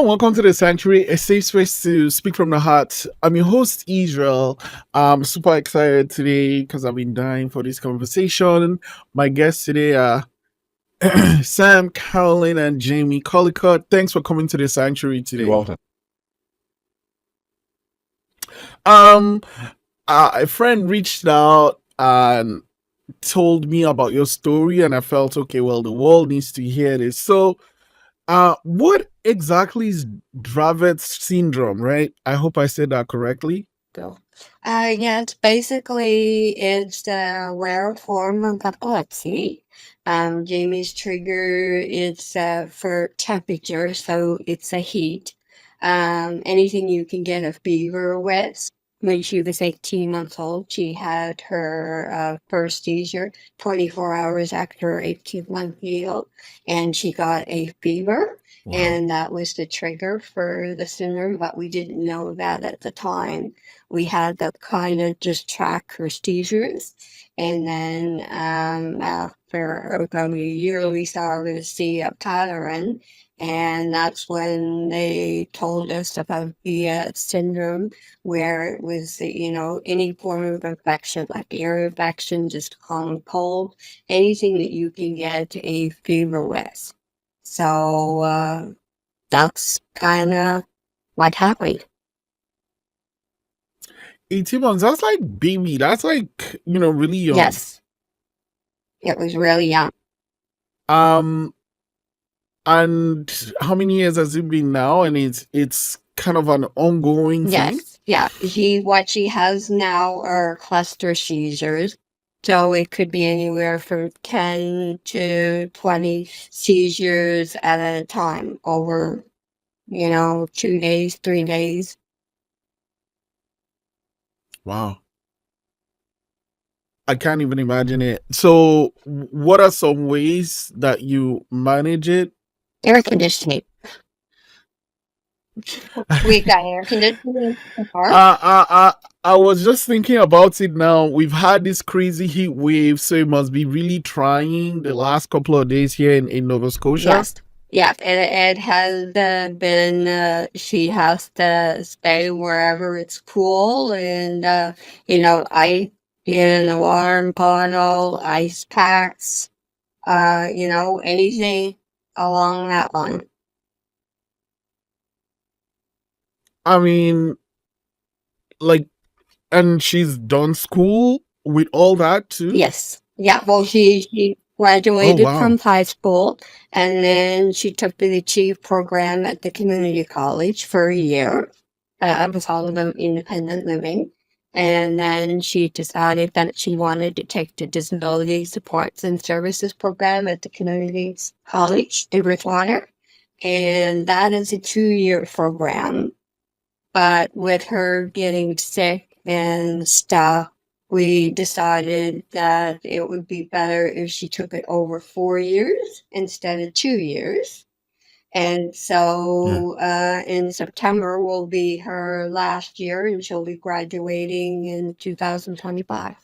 welcome to the Sanctuary, a safe space to speak from the heart. I'm your host, Israel. I'm super excited today because I've been dying for this conversation. My guests today are Sam, Carolyn, and Jamie Collicut. Thanks for coming to the Sanctuary today. You're welcome. Um, a friend reached out and told me about your story, and I felt, okay, well, the world needs to hear this. So, what exactly is Dravet syndrome, right? I hope I said that correctly. Yes, basically it's a rare form of epilepsy. Jamie's trigger is for temperature, so it's a heat. Anything you can get a fever with. When she was 18 months old, she had her first seizure 24 hours after her 18-month meal, and she got a fever. Wow. And that was the trigger for the syndrome, but we didn't know that at the time. We had to kind of just track her seizures. And then after about a year, we started to see a pattern. And that's when they told us about the syndrome, where it was, any form of infection, like ear infection, just common cold, anything that you can get a fever with. So that's kind of what happened. 18 months, that's like baby. That's like, really young. Yes. It was really young. And how many years has it been now? And it's kind of an ongoing thing. Yes. Yeah. What she has now are cluster seizures. So it could be anywhere from 10 to 20 seizures at a time over, 2 days, 3 days. Wow. I can't even imagine it. So what are some ways that you manage it? Air conditioning. We got air conditioning in the car. I was just thinking about it now. We've had this crazy heat wave, so it must be really trying the last couple of days here in Nova Scotia. Yes. Yeah, it has been, she has to stay wherever it's cool and, ice in a warm bottle, ice packs, anything along that line. I mean, like, and she's done school with all that too? Yes. Yeah, well, she graduated wow. from high school, and then she took the Achieve program at the community college for a year. It was all about independent living. And then she decided that she wanted to take the Disability Supports and Services program at the community college in Bridgewater. And that is a 2-year program. But with her getting sick and stuff, we decided that it would be better if she took it over 4 years instead of 2 years. And so in September will be her last year, and she'll be graduating in 2025.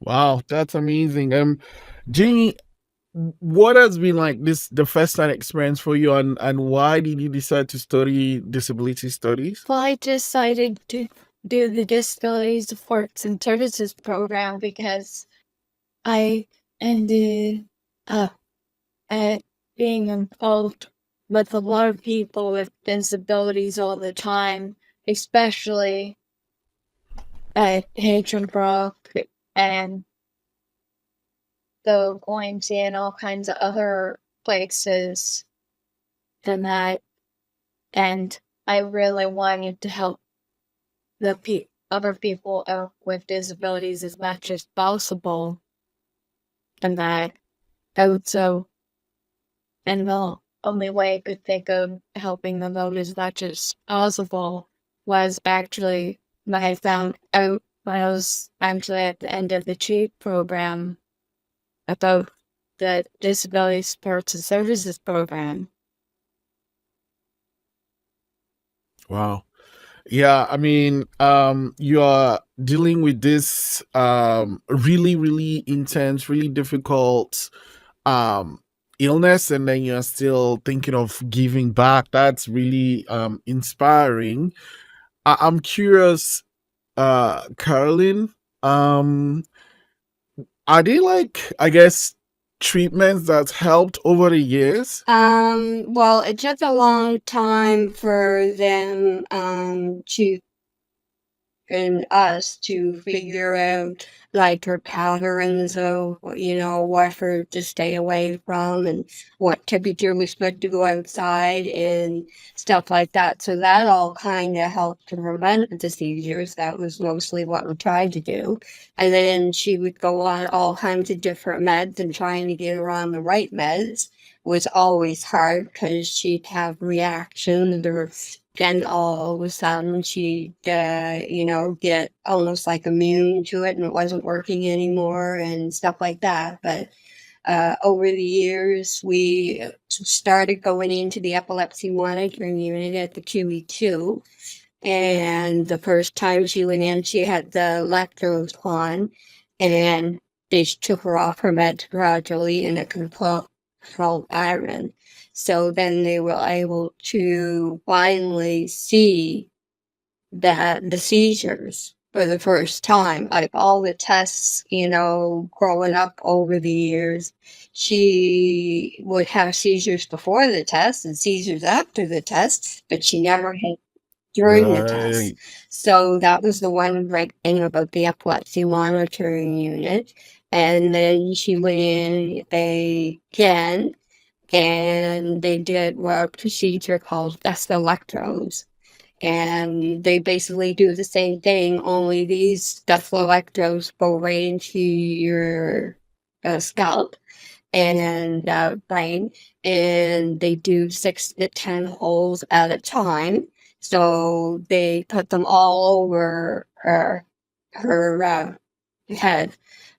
Wow, that's amazing. Jamie, what has been like the first time experience for you, and why did you decide to study disability studies? Well, I decided to do the Disability Supports and Services program because I ended up at being involved with a lot of people with disabilities all the time, especially at Brook and the Goins and all kinds of other places than that. And I really wanted to help the other people with disabilities as much as possible. And that also, and the only way I could think of helping them out as much as possible was actually when I found out when I was actually at the end of the Chief program about the Disability Supports and Services program. Wow. Yeah, I mean, you are dealing with this really, really intense, really difficult illness and then you're still thinking of giving back. That's really inspiring. I'm curious, Carolyn, um, are they like, I guess, treatments that helped over the years? Well, it took a long time for them to and us to figure out like her patterns of what her to stay away from and what temperature was supposed to go outside and stuff like that. So that all kind of helped to prevent the seizures. That was mostly what we tried to do. And then she would go on all kinds of different meds, and trying to get her on the right meds was always hard because she'd have reactions, or then all of a sudden she'd, get almost like immune to it and it wasn't working anymore and stuff like that. But over the years, we started going into the epilepsy monitoring unit at the QE2. And the first time she went in, she had the electrodes on, and they took her off her meds gradually in a controlled iron. So then they were able to finally see that the seizures for the first time. Out of all the tests, growing up over the years, she would have seizures before the test and seizures after the test, but she never had during the test. Right. So that was the one great thing about the epilepsy monitoring unit. And then she went in again, and they did a procedure called dust electrodes. And they basically do the same thing, only these dust electrodes go right into your scalp and brain, and they do 6 to 10 holes at a time. So they put them all over her head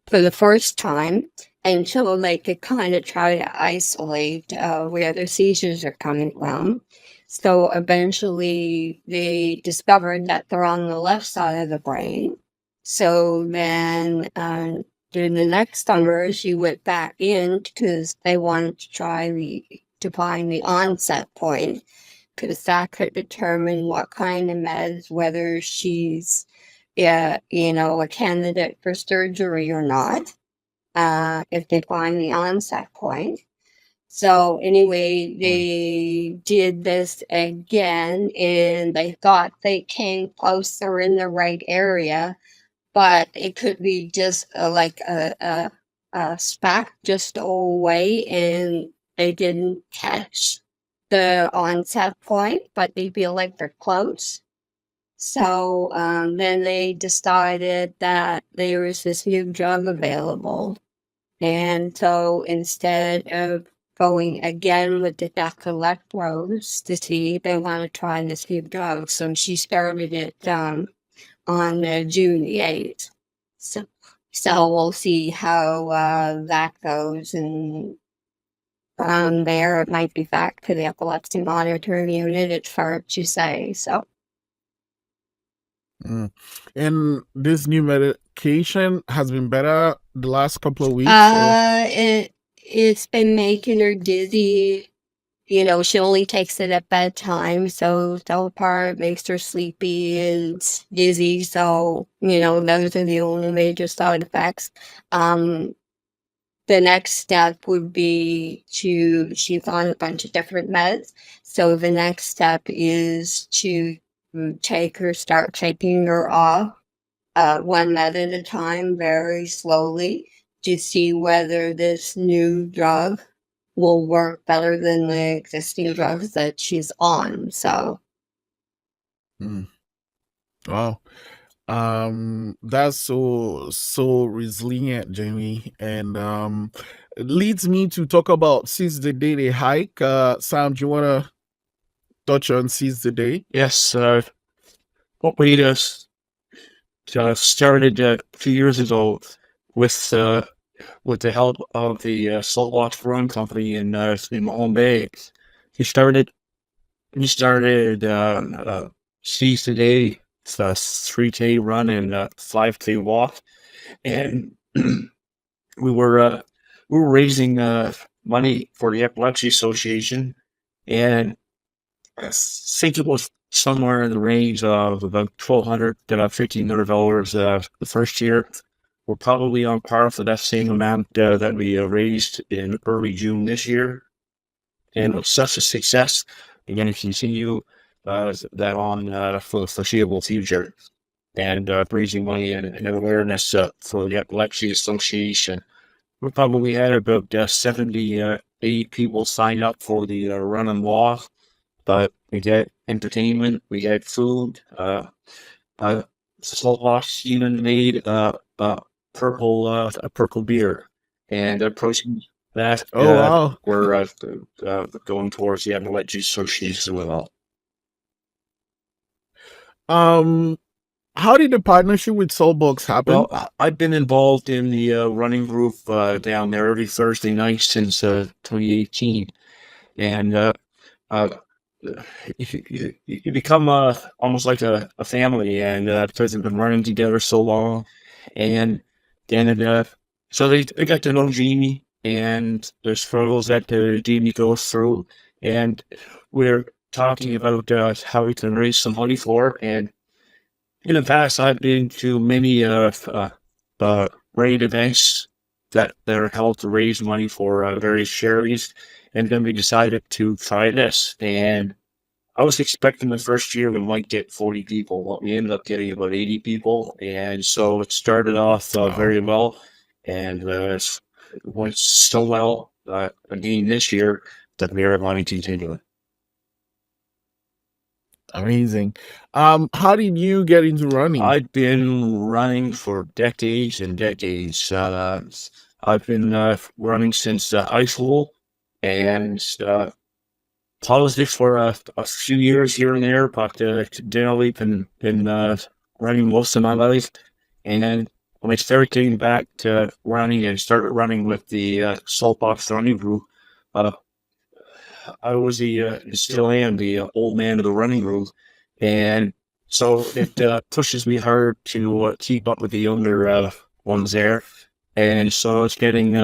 for the first time until they could kind of try to isolate where the seizures are coming from. So eventually they discovered that they're on the left side of the brain. So then during the next summer, she went back in because they wanted to to find the onset point, because that could determine what kind of meds, whether she's a candidate for surgery or not, if they find the onset point. So anyway, they did this again, and they thought they came closer in the right area, but it could be just like a speck just away, and they didn't catch the onset point, but they feel like they're close. So then they decided that there was this new drug available. And so instead of going again with the death electrodes to see if they want to try this new drug, so she started it on June the 8th. So we'll see how that goes. And from there, it might be back to the epilepsy monitoring unit. It's hard to say. So. And this new medication has been better the last couple of weeks? Or? It's been making her dizzy. She only takes it at bedtime, so part makes her sleepy and dizzy. So, those are the only major side effects. The next step would be she's on a bunch of different meds. So the next step is to start taking her off one med at a time, very slowly, to see whether this new drug will work better than the existing drugs that she's on. So, Wow. That's so resilient, Jamie. And it leads me to talk about Seize the Day they hike. Sam, do you want to touch on Seize the Day? Yes, what we just started a few years ago with the help of the Saltwatch Run Company in Mahone Bay. He started Seize the Day. It's a 3K run and a 5K walk, and we were raising money for the Epilepsy Association, and I think it was somewhere in the range of about $1,200 to $1,500 the first year. We're probably on par for that same amount that we raised in early June this year. And it was such a success. Again, to continue that on for the foreseeable future, and raising money and awareness for the Epilepsy Association. We probably had about 70, 80 people sign up for the run and walk, but we get entertainment, we get food. Slosh even made a purple beer, and proceeds that Oh wow. we're going towards the Epilepsy Association as well. Um, how did the partnership with Soulbox happen? Well, I've been involved in the running group down there every Thursday night since 2018, and you become almost like a family, and because they've been running together so long, and then so they got to know Jamie and the struggles that Jamie goes through, and we're talking about how we can raise some money for it. And in the past, I've been to many raid events that are held to raise money for various charities, and then we decided to try this. And I was expecting the first year we might get 40 people, but we ended up getting about 80 people, and so it started off very well, and it went so well again this year that we are wanting to continue it. Amazing. How did you get into running? I've been running for decades and decades. I've been running since high school, and politics for a few years here and there, but generally been running most of my life. And then when I started getting back to running and started running with the Saltbox running group, I was still am the old man of the running group, and so it pushes me hard to keep up with the younger ones there, and so it's getting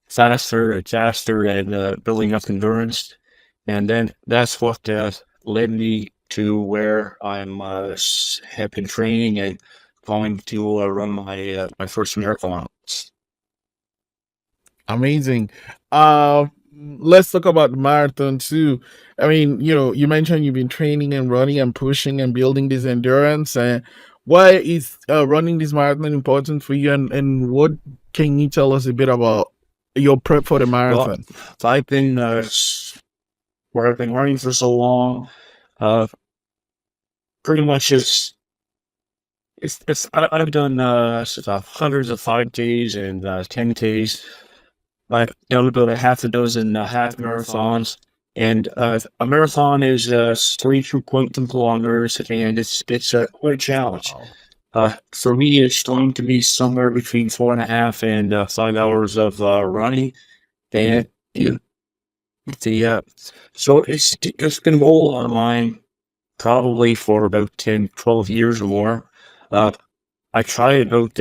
faster and building up endurance, and then that's what led me to where I'm have been training and going to run my first marathon. Amazing. Let's talk about the marathon too. I mean, you mentioned you've been training and running and pushing and building this endurance. And why is running this marathon important for you? And what can you tell us a bit about your prep for the marathon? Well, I've been where I've been running for so long. Pretty much I've done hundreds of 5Ks and 10Ks. I've done about a half a dozen half marathons, and a marathon is 3.2 kilometers, and it's quite a challenge. For me, it's going to be somewhere between 4.5 and 5 hours of running, and so it's been a goal on mine probably for about 10, 12 years or more. I tried about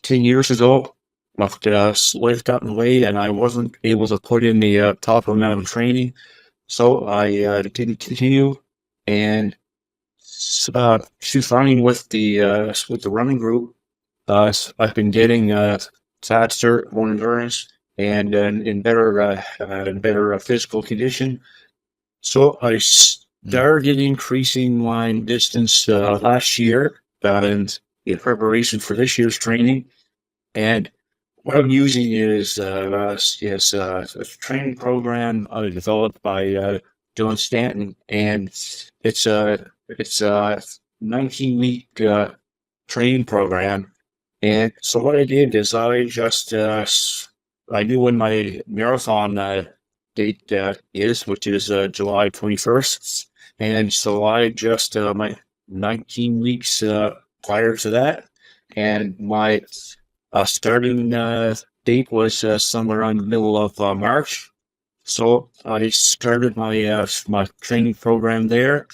10 years ago, but life got in the way, and I wasn't able to put in the proper amount of training, so I didn't continue. And since running with the running group, I've been getting faster, more endurance, and in better physical condition. So I started increasing my distance last year, and in preparation for this year's training. And what I'm using is a training program developed by Dylan Stanton, and it's a 19-week training program. And so what I did is I just I knew when my marathon date is, which is July 21st, and so I just my 19 weeks prior to that, and my starting date was somewhere in the middle of March. So I started my my training program there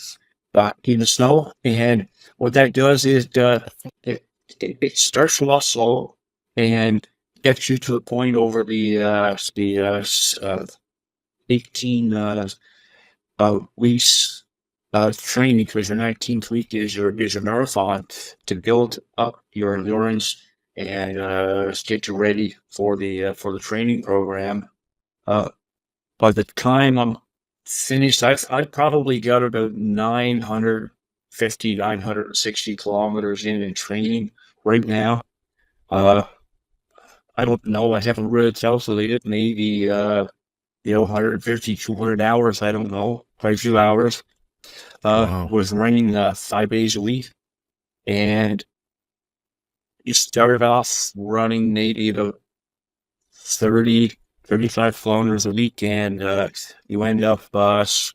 back in the snow, and what that does is it starts a lot slow, and gets you to the point over the 18 weeks training, because your 19th week is your marathon, to build up your endurance and get you ready for the training program. By the time I'm finished, I've probably got about 950, 960 kilometers in training right now. I don't know. I haven't really calculated. Maybe 150, 200 hours. I don't know. Quite a few hours. Wow. Was running 5 days a week, and you started off running maybe about 30, 35 kilometers a week, and you end up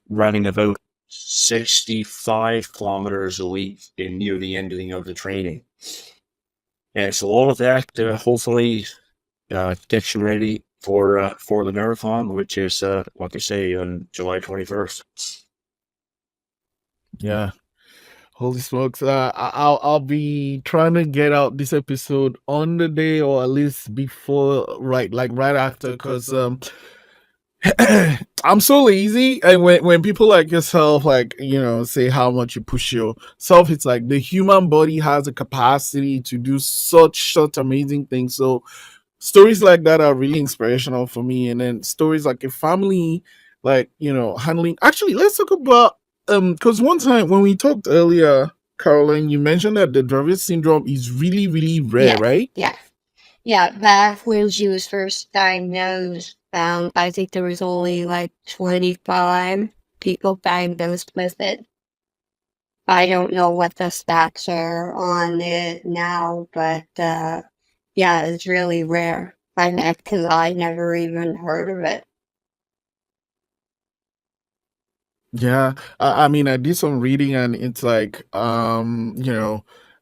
running about 65 kilometers a week near the ending of the training. And so all of that hopefully gets you ready for the marathon, which is like I say, on July 21st. Yeah. Holy smokes! I'll be trying to get out this episode on the day, or at least before, right after, because I'm so lazy, and when people like yourself, say how much you push yourself, it's like the human body has a capacity to do such amazing things. So stories like that are really inspirational for me, and then stories like a family, handling. Actually, let's talk about because one time when we talked earlier, Carolyn, you mentioned that the Dravet syndrome is really rare, Yeah, right? yeah. Yeah, back when she was first diagnosed, I think there was only like 25 people diagnosed with it. I don't know what the stats are on it now, but yeah, it's really rare. Because I never even heard of it. Yeah, I mean, I did some reading, and it's like,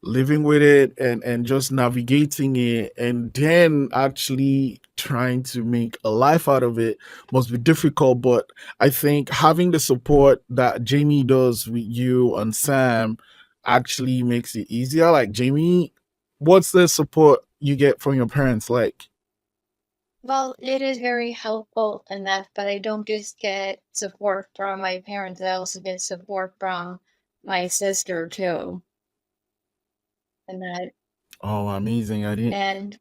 living with it and just navigating it, and then actually trying to make a life out of it must be difficult. But I think having the support that Jamie does with you and Sam actually makes it easier. Like, Jamie, what's the support you get from your parents like? Well, it is very helpful in that, but I don't just get support from my parents, I also get support from my sister too. And that, Oh, amazing! I didn't and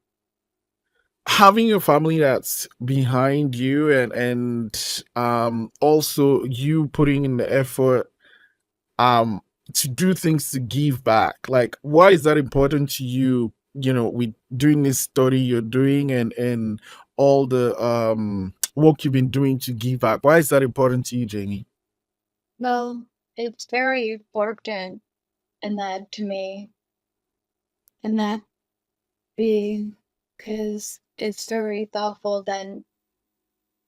having a family that's behind you, and also you putting in the effort um to do things to give back. Like, why is that important to you, with doing this study you're doing, and all the work you've been doing to give back? Why is that important to you, Jamie? well, it's very important in that to me, and that being because it's very thoughtful then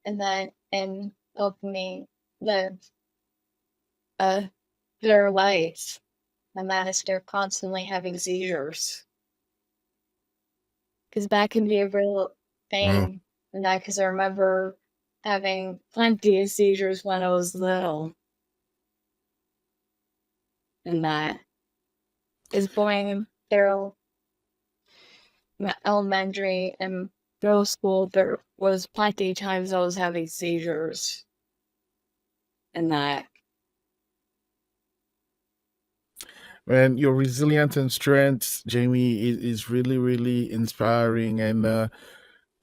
and that and help me live a their life, and that is they're constantly having seizures. Because that can be a real Wow. pain, and that because I remember having plenty of seizures when I was little, and that is going through elementary and middle school. There was plenty of times I was having seizures, and that Man, your resilience and strength, Jamie, is really inspiring. And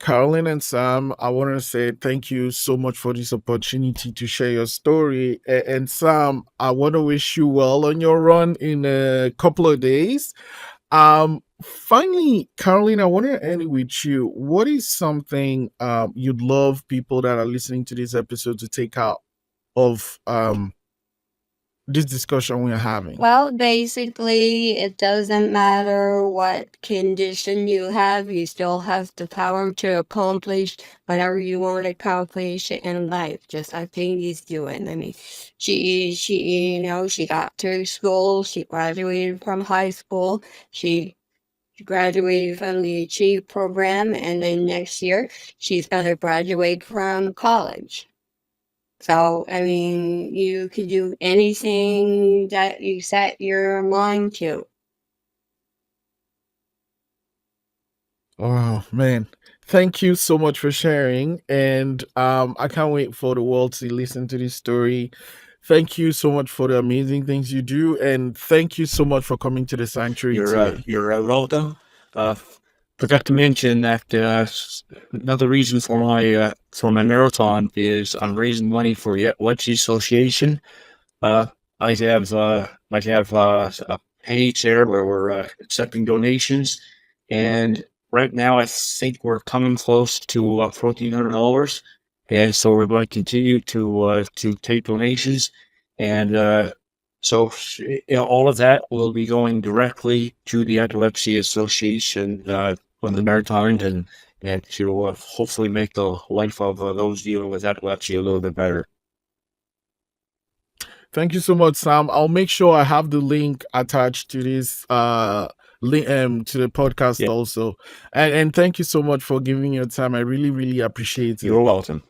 Carolyn and Sam, I want to say thank you so much for this opportunity to share your story. And Sam, I want to wish you well on your run in a couple of days. Finally, Carolyn, I want to end with you. What is something you'd love people that are listening to this episode to take out of this discussion we're having? Well, basically, it doesn't matter what condition you have, you still have the power to accomplish whatever you want to accomplish in life, just like Katie's doing. I mean, she got through school, she graduated from high school, she graduated from the Achieve program, and then next year she's going to graduate from college. So, I mean, you could do anything that you set your mind to. Oh man, Thank you so much for sharing, and I can't wait for the world to listen to this story. Thank you so much for the amazing things you do, and thank you so much for coming to the sanctuary today. You're welcome. Forgot to mention that another reason for my marathon is I'm raising money for the Epilepsy Association. Uh, I have a page there where we're accepting donations, and right now I think we're coming close to $1,400, and so we're going to continue to take donations, and so all of that will be going directly to the Epilepsy Association on the marathon, and to hopefully make the life of those dealing with epilepsy a little bit better. Thank you so much, Sam. I'll make sure I have the link attached to this to the podcast Yeah. also. And thank you so much for giving your time. I really, really appreciate it. You're welcome.